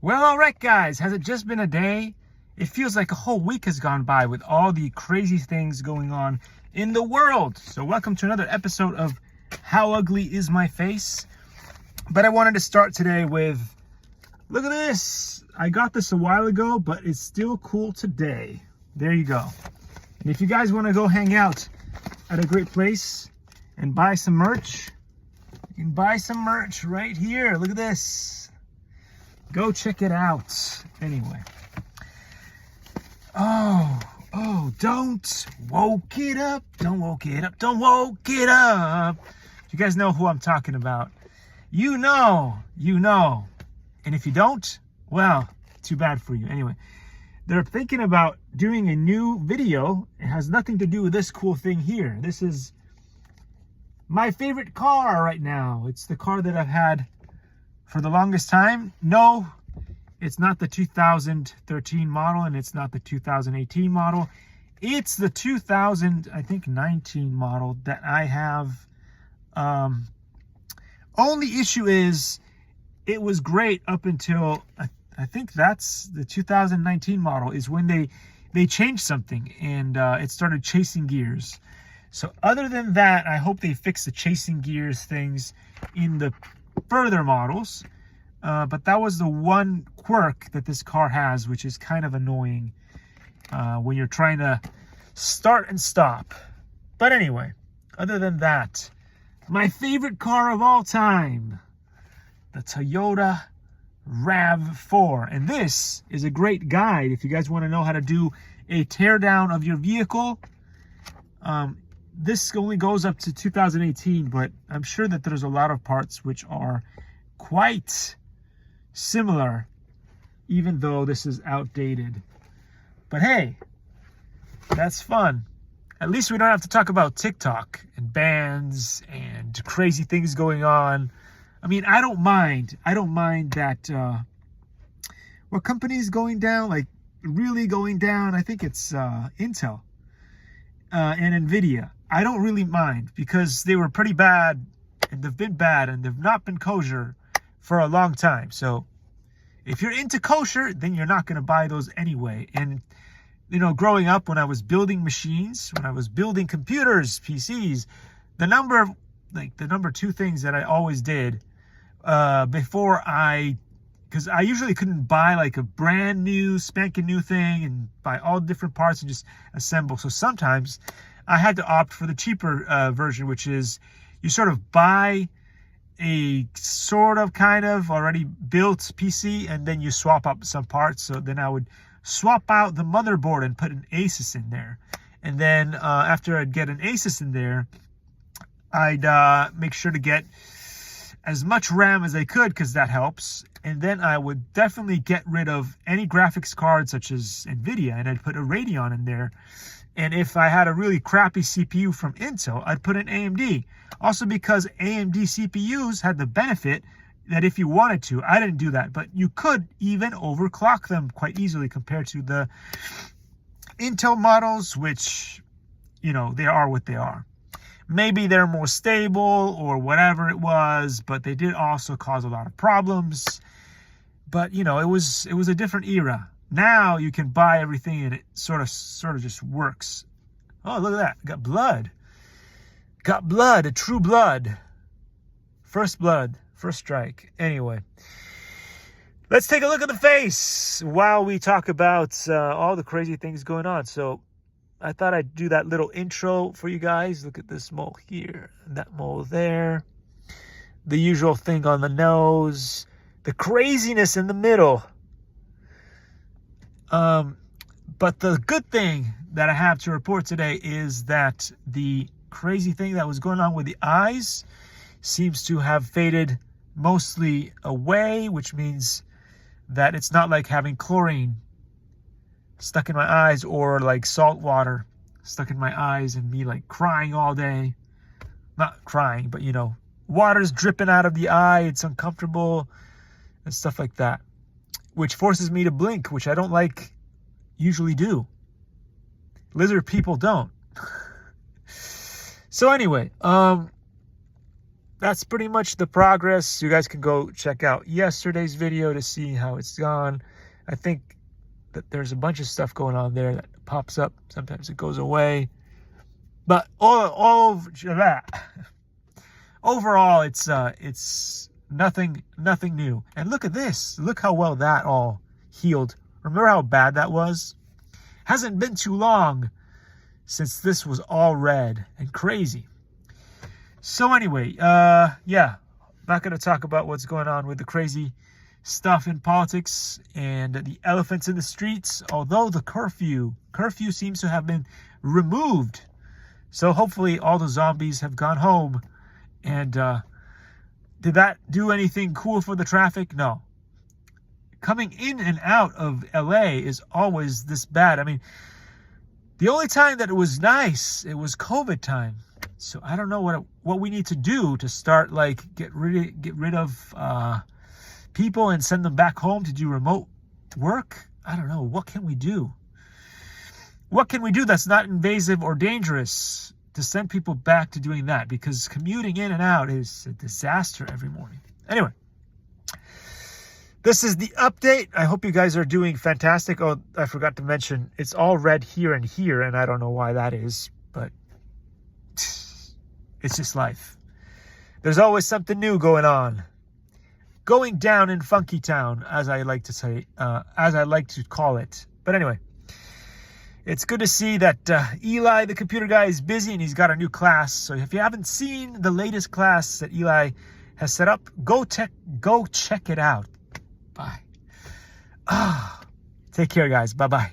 Well, all right, guys. Has it just been a day? It feels like a whole week has gone by with all the crazy things going on in the world. So welcome to another episode of How Ugly Is My Face? But I wanted to start today with, look at this. I got this a while ago, but it's still cool today. There you go. And if you guys want to go hang out at a great place and buy some merch, you can buy some merch right here. Look at this. Go check it out. Anyway. Don't woke it up. Don't woke it up. Don't woke it up. You guys know who I'm talking about. You know. And if you don't, well, too bad for you. Anyway, they're thinking about doing a new video. It has nothing to do with this cool thing here. This is my favorite car right now. It's the car that I've had for the longest time. No, it's not the 2013 model, and it's not the 2018 model. It's the 2019 model that I have. Only issue is it was great up until I think that's the 2019 model is when they changed something and it started chasing gears. So other than that, I hope they fix the chasing gears things in the further models. But that was the one quirk that this car has, which is kind of annoying when you're trying to start and stop. But anyway, other than that, my favorite car of all time, the Toyota RAV4. And this is a great guide if you guys want to know how to do a teardown of your vehicle. This only goes up to 2018, but I'm sure that there's a lot of parts which are quite similar, even though this is outdated. But hey, that's fun. At least we don't have to talk about TikTok and bans and crazy things going on. I mean, I don't mind that what company is going down, like really going down. I think it's Intel and Nvidia. I don't really mind because they were pretty bad, and they've been bad, and they've not been kosher for a long time. So if you're into kosher, then you're not going to buy those anyway. And you know, growing up, when I was building machines, when I was building computers, PCs, the number two things that I always did because I usually couldn't buy like a brand new spanking new thing and buy all different parts and just assemble. So sometimes I had to opt for the cheaper version, which is you sort of buy a sort of kind of already built PC and then you swap up some parts. So then I would swap out the motherboard and put an Asus in there. And then after I'd get an Asus in there, I'd make sure to get as much RAM as I could because that helps. And then I would definitely get rid of any graphics card such as Nvidia, and I'd put a Radeon in there. And if I had a really crappy CPU from Intel, I'd put an AMD. Also because AMD CPUs had the benefit that if you wanted to, I didn't do that, but you could even overclock them quite easily compared to the Intel models, which, you know, they are what they are. Maybe they're more stable or whatever it was, but they did also cause a lot of problems. But, you know, it was a different era. Now you can buy everything and it sort of just works. Oh, look at that. Got blood. Got blood, a true blood. First blood, first strike. Anyway, let's take a look at the face while we talk about all the crazy things going on. So I thought I'd do that little intro for you guys. Look at this mole here, that mole there. The usual thing on the nose. The craziness in the middle. But the good thing that I have to report today is that the crazy thing that was going on with the eyes seems to have faded mostly away, which means that it's not like having chlorine stuck in my eyes or like salt water stuck in my eyes and me like crying all day. Not crying, but you know, water's dripping out of the eye. It's uncomfortable and stuff like that, which forces me to blink, which I don't usually do. Lizard people don't. So anyway, that's pretty much the progress. You guys can go check out yesterday's video to see how it's gone. I think that there's a bunch of stuff going on there that pops up. Sometimes it goes away. But all of that, overall, it's nothing new. And look at this. Look how well that all healed. Remember how bad that was? Hasn't been too long since this was all red and crazy. So anyway, yeah, not going to talk about what's going on with the crazy stuff in politics and the elephants in the streets, although the curfew seems to have been removed. So hopefully all the zombies have gone home. And did that do anything cool for the traffic? No. Coming in and out of LA is always this bad. I mean, the only time that it was nice, it was COVID time. So I don't know what we need to do to start, like, get rid of people and send them back home to do remote work. I don't know. What can we do? What can we do that's not invasive or dangerous to send people back to doing that? Because commuting in and out is a disaster every morning. Anyway, this is the update. I hope you guys are doing fantastic. Oh, I forgot to mention, it's all red here and here, and I don't know why that is, but it's just life. There's always something new going on. Going down in Funky Town, as I like to say, as I like to call it. But anyway, it's good to see that Eli, the computer guy, is busy and he's got a new class. So if you haven't seen the latest class that Eli has set up, go check it out. Bye. Take care, guys. Bye-bye.